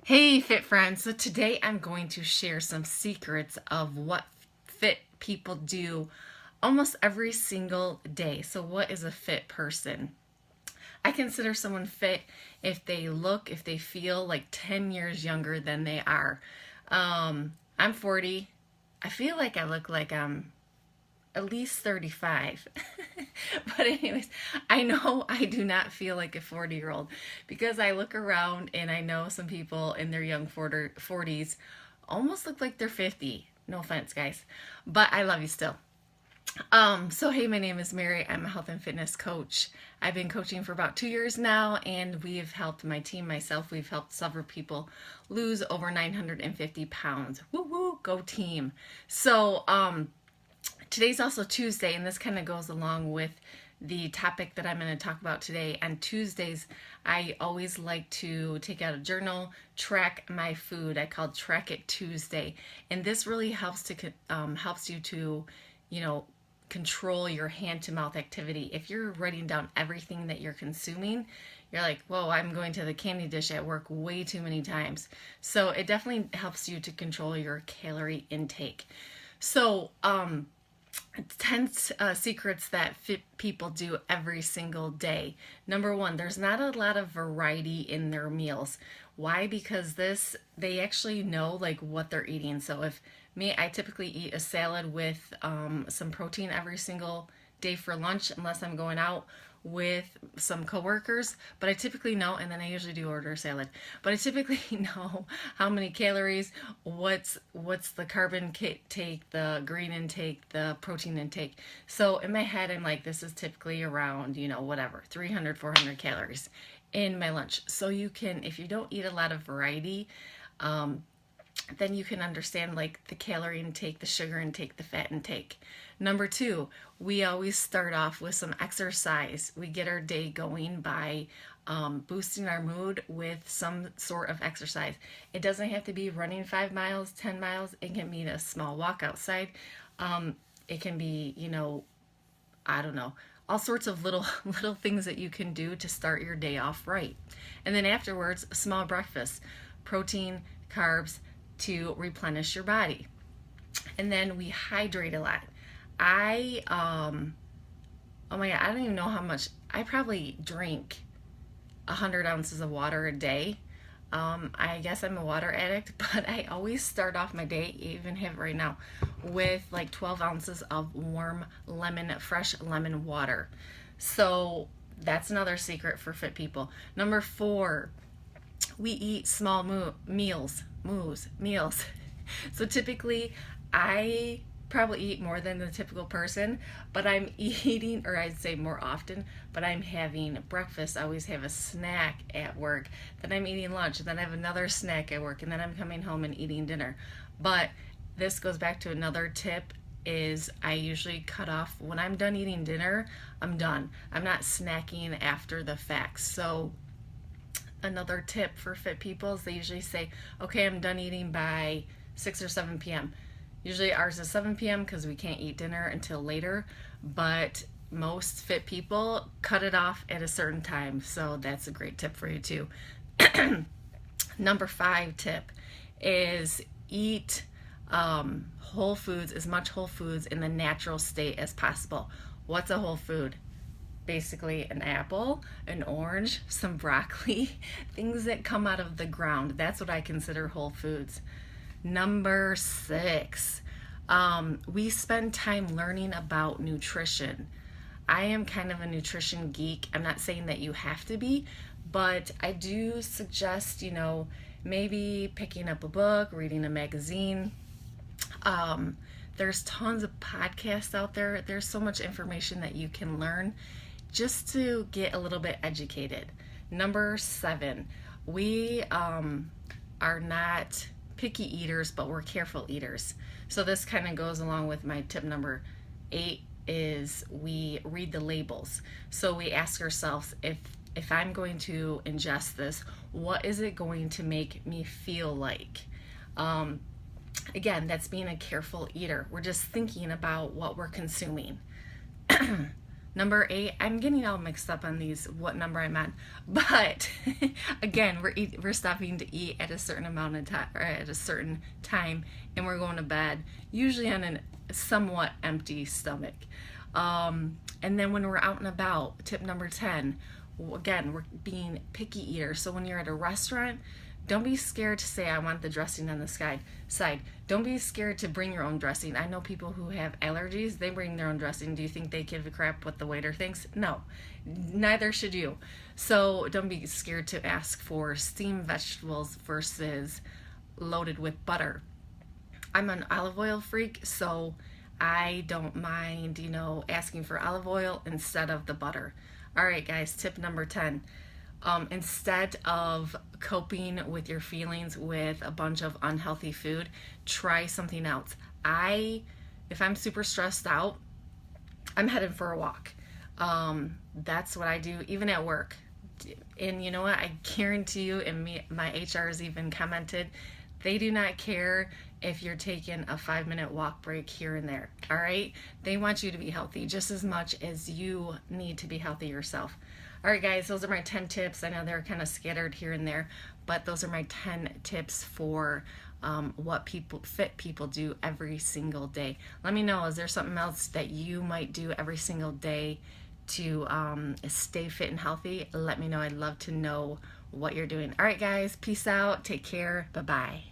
Hey fit friends, so today I'm going to share some secrets of what fit people do almost every single day. So what is a fit person? I consider someone fit if they look, if they feel like 10 years younger than they are. I'm 40. I feel like I look like I'm at least 35. But anyways, I know I do not feel like a 40-year-old because I look around and I know some people in their young 40s almost look like they're 50. No offense, guys, but I love you still. So hey, my name is Mary. I'm a health and fitness coach. I've been coaching for about 2 years now, and we've helped my team, myself, we've helped several people lose over 950 pounds. Woo woo, go team. So, today's also Tuesday, and this kind of goes along with the topic that I'm going to talk about today. On Tuesdays, I always like to take out a journal, track my food. I call Track It Tuesday, and this really helps you to, control your hand to mouth activity. If you're writing down everything that you're consuming, you're like, whoa, I'm going to the candy dish at work way too many times. So it definitely helps you to control your calorie intake. So, 10 secrets that fit people do every single day. Number one, there's not a lot of variety in their meals. Why? Because they actually know like what they're eating. So if me, I typically eat a salad with some protein every single day for lunch, unless I'm going out with some coworkers, but I typically know, and then I usually do order a salad, but I typically know how many calories, what's the carb intake, the green intake, the protein intake. So in my head, I'm like, this is typically around, whatever, 300, 400 calories in my lunch. So you can, if you don't eat a lot of variety, then you can understand like the calorie intake, the sugar intake, the fat intake. Number two, we always start off with some exercise. We get our day going by boosting our mood with some sort of exercise. It doesn't have to be running 5 miles, 10 miles. It can be a small walk outside. It can be, I don't know, all sorts of little things that you can do to start your day off right. And then afterwards, a small breakfast, protein, carbs, to replenish your body. And then we hydrate a lot. Oh my God, I don't even know how much. I probably drink 100 ounces of water a day. I guess I'm a water addict, but I always start off my day, even have it right now, with like 12 ounces of warm fresh lemon water. So that's another secret for fit people. Number four, we eat small meals. So typically, I probably eat more than the typical person, but I'm eating, or I'd say more often, but I'm having breakfast. I always have a snack at work, then I'm eating lunch, then I have another snack at work, and then I'm coming home and eating dinner. But this goes back to another tip is I usually cut off when I'm done eating dinner, I'm done. I'm not snacking after the fact. So another tip for fit people is they usually say, okay, I'm done eating by 6 or 7 p.m. Usually ours is 7 p.m. because we can't eat dinner until later, but most fit people cut it off at a certain time. So that's a great tip for you too. Number 5 tip is eat whole foods, as much whole foods in the natural state as possible. What's a whole food? Basically an apple, an orange, some broccoli, things that come out of the ground. That's what I consider whole foods. Number 6, we spend time learning about nutrition. I am kind of a nutrition geek. I'm not saying that you have to be, but I do suggest, maybe picking up a book, reading a magazine. There's tons of podcasts out there. There's so much information that you can learn just to get a little bit educated. Number 7, we are not picky eaters, but we're careful eaters. So this kind of goes along with my tip number 8 is we read the labels. So we ask ourselves, if I'm going to ingest this, what is it going to make me feel like? Again, that's being a careful eater. We're just thinking about what we're consuming. Number 8, I'm getting all mixed up on these, what number I'm on. But again, we're stopping to eat at a certain amount of time, or at a certain time, and we're going to bed, usually on a somewhat empty stomach. And then when we're out and about, tip number 10, again, we're being picky eaters. So when you're at a restaurant, don't be scared to say, I want the dressing on the side. Don't be scared to bring your own dressing. I know people who have allergies, they bring their own dressing. Do you think they give a crap what the waiter thinks? No, neither should you. So don't be scared to ask for steamed vegetables versus loaded with butter. I'm an olive oil freak, so I don't mind, asking for olive oil instead of the butter. All right, guys, tip number 10. Instead of coping with your feelings with a bunch of unhealthy food, try something else. If I'm super stressed out, I'm headed for a walk. That's what I do, even at work. And you know what? I guarantee you, and my HRs even commented, they do not care if you're taking a 5-minute walk break here and there. All right? They want you to be healthy just as much as you need to be healthy yourself. All right, guys, those are my 10 tips. I know they're kind of scattered here and there, but those are my 10 tips for what fit people do every single day. Let me know, is there something else that you might do every single day to stay fit and healthy? Let me know. I'd love to know what you're doing. All right, guys, peace out. Take care. Bye-bye.